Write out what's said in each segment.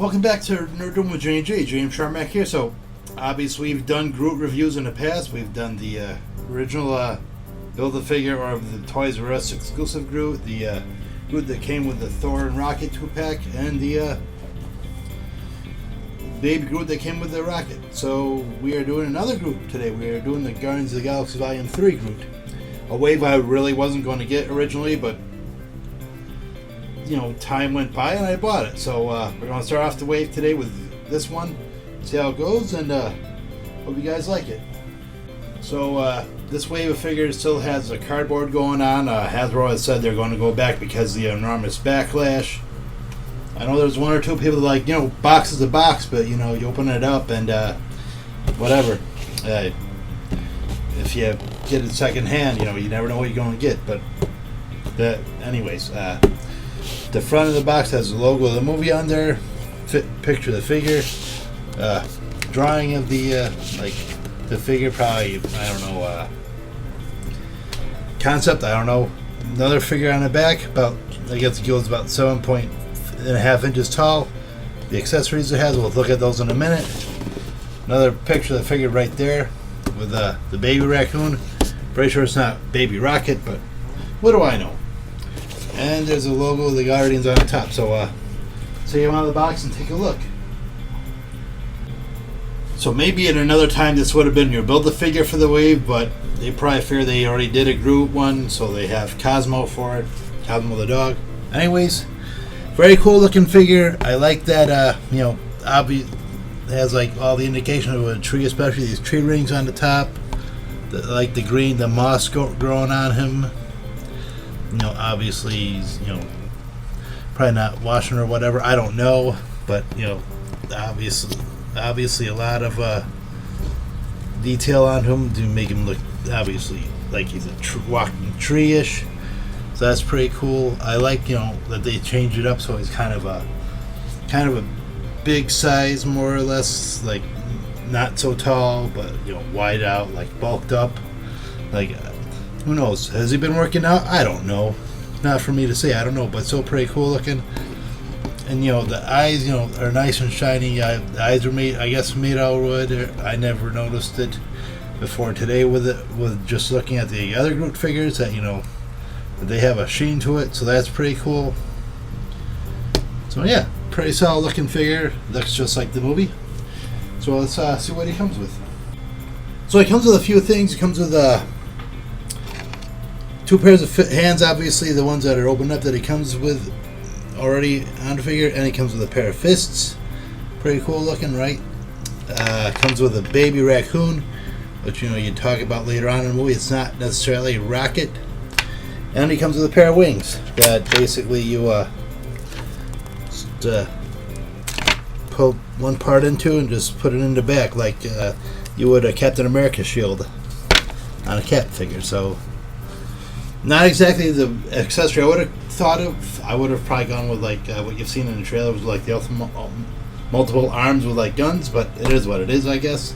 Welcome back to Nerddom with J&J. James Sharmack here. So, obviously, we've done Groot reviews in the past. We've done the original Build-A-Figure or the Toys R Us exclusive Groot, the Groot that came with the Thor and Rocket 2-pack, and the Baby Groot that came with the Rocket. So, we are doing another Groot today. We are doing the Guardians of the Galaxy Volume 3 Groot. A wave I really wasn't going to get originally, but time went by and I bought it. So we're going to start off the wave today with this one, see how it goes, and hope you guys like it. So this wave of figures still has a cardboard going on. Hasbro has said they're going to go back because of the enormous backlash. I know there's one or two people that like, box is a box, but you open it up and whatever. If you get it second hand, you never know what you're going to get. But anyways. The front of the box has the logo of the movie on there, picture of the figure, drawing of the the figure, probably, I don't know, concept, I don't know. Another figure on the back, I guess it goes about 7.5 inches tall. The accessories it has, we'll look at those in a minute. Another picture of the figure right there with the baby raccoon. Pretty sure it's not Baby Rocket, but what do I know? And there's a logo of the Guardians on the top. So, take them out of the box and take a look. So maybe at another time this would have been your Build-A-Figure for the wave, but they probably fear they already did a Groot one, so they have Cosmo for it. Cosmo the dog. Anyways, very cool looking figure. I like that, it has like all the indication of a tree, especially these tree rings on the top. Like the green, the moss growing on him. Obviously he's, probably not washing or whatever. I don't know, but obviously a lot of detail on him to make him look obviously like he's a walking tree-ish. So that's pretty cool. I like that they changed it up so he's kind of a big size, more or less, like not so tall, but wide out, like bulked up, like. Who knows? Has he been working out? I don't know. Not for me to say. I don't know, but still pretty cool looking. And the eyes, are nice and shiny. The eyes are made out of wood. I never noticed it before today with just looking at the other Groot figures that that they have a sheen to it. So that's pretty cool. So yeah, pretty solid looking figure. Looks just like the movie. So let's see what he comes with. So he comes with a few things. He comes with two pairs of hands, obviously the ones that are opened up that he comes with already on the figure, and he comes with a pair of fists. Pretty cool looking, right? Comes with a baby raccoon, which you talk about later on in the movie. It's not necessarily a rocket. And he comes with a pair of wings that basically you just pull one part into and just put it in the back like you would a Captain America shield on a Cap figure. So not exactly the accessory I would have thought of. I would have probably gone with like what you've seen in the trailer was like the multiple arms with like guns, but it is what it is, I guess.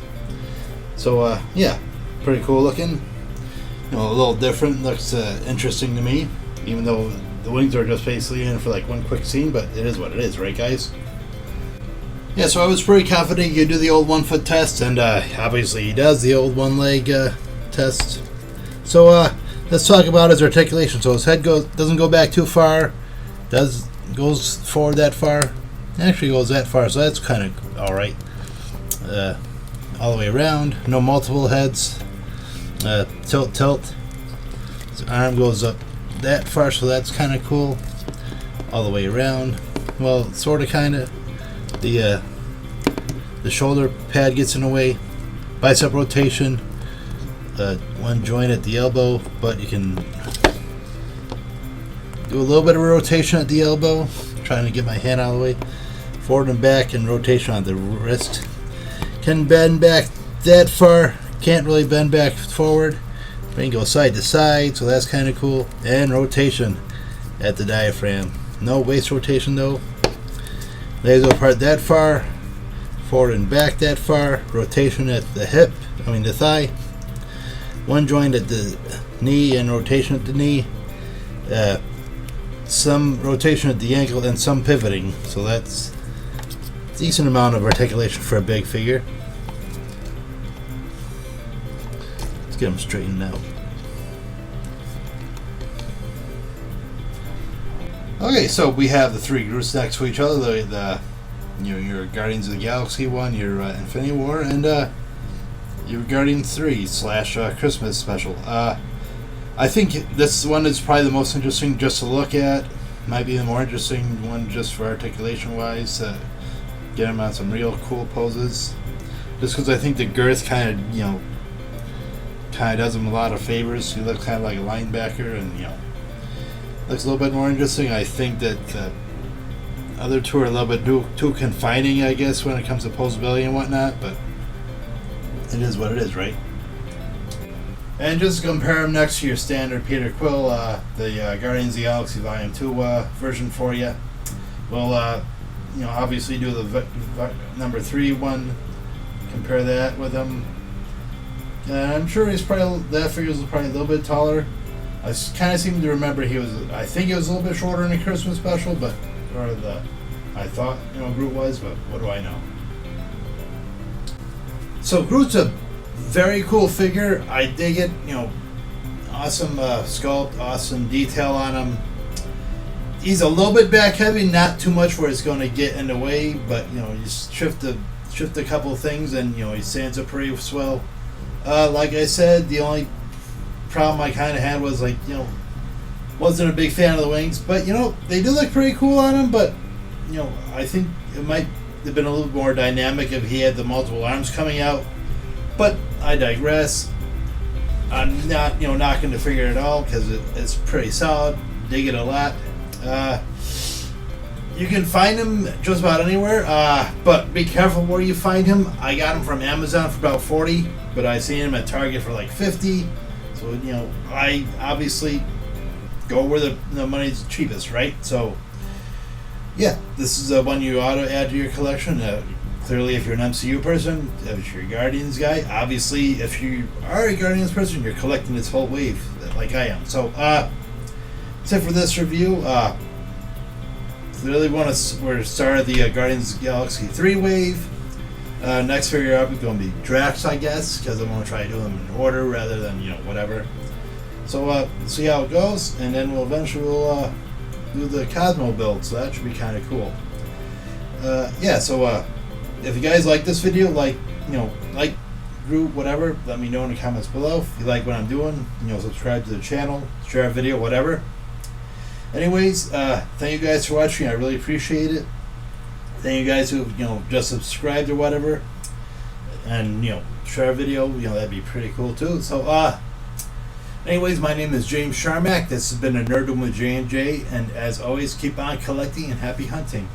So yeah, pretty cool looking. A little different. Looks interesting to me, even though the wings are just basically in for like one quick scene. But it is what it is, right, guys? Yeah. So I was pretty confident you do the old 1 foot test, and obviously he does the old 1 leg test. So let's talk about his articulation. So his head doesn't go back too far. Goes forward that far. Actually goes that far, so that's kind of all right. All the way around. No multiple heads. Tilt. His arm goes up that far, so that's kind of cool. All the way around. Well, sort of, kind of. The shoulder pad gets in the way. Bicep rotation. One joint at the elbow, but you can do a little bit of rotation at the elbow. Trying to get my hand out of the way. Forward and back, and rotation on the wrist. Can bend back that far. Can't really bend back forward. But you can go side to side, so that's kind of cool. And rotation at the diaphragm. No waist rotation though. Legs go apart that far. Forward and back that far. Rotation at the hip. The thigh. One joint at the knee and rotation at the knee. some rotation at the ankle and some pivoting. So that's decent amount of articulation for a big figure. Let's get them straightened out. Okay, so we have the three Groots next to each other. The your Guardians of the Galaxy one, your Infinity War, and your Guardians 3 / Christmas special. I think this one is probably the most interesting just to look at. Might be the more interesting one just for articulation wise. Get him on some real cool poses. Just because I think the girth kind of does him a lot of favors. He looks kind of like a linebacker, and looks a little bit more interesting. I think that the other two are a little bit too confining, I guess, when it comes to posability and whatnot. But it is what it is, right? And just compare them next to your standard Peter Quill, the Guardians of the Galaxy Volume 2 version for you. We'll, obviously do the number 3 one, compare that with him. And I'm sure that figure's probably a little bit taller. I kind of seem to remember I think he was a little bit shorter in the Christmas special, I thought, Groot was, but what do I know? So Groot's a very cool figure. I dig it. Awesome sculpt, awesome detail on him. He's a little bit back heavy, not too much where it's going to get in the way, but you just shift a couple of things, and he stands up pretty swell. Like I said, the only problem I kind of had was wasn't a big fan of the wings, but they do look pretty cool on him. But I think it might have been a little more dynamic if he had the multiple arms coming out. But I digress. I'm not knocking the figure at all because it's pretty solid. Dig it a lot. You can find him just about anywhere, but be careful where you find him. I got him from Amazon for about $40, but I seen him at Target for like $50. So I obviously go where the money's cheapest, right? So yeah, this is one you ought to add to your collection. Clearly, if you're an MCU person, if you're a Guardians guy, obviously, if you are a Guardians person, you're collecting this whole wave, like I am. So, that's it for this review. Clearly, we're started the Guardians of the Galaxy 3 wave. Next figure up is going to be Drax, I guess, because I'm going to try to do them in order rather than, whatever. So, see how it goes, and then we'll eventually do the Cosmo build, so that should be kind of cool. If you guys like this video, like Groot, whatever, let me know in the comments below. If you like what I'm doing, subscribe to the channel, share a video, whatever. Anyways, thank you guys for watching. I really appreciate it. Thank you guys who just subscribed or whatever, and share a video. That'd be pretty cool too. So anyways, my name is James Sharmack. This has been a Nerd Room with J&J, and as always, keep on collecting and happy hunting.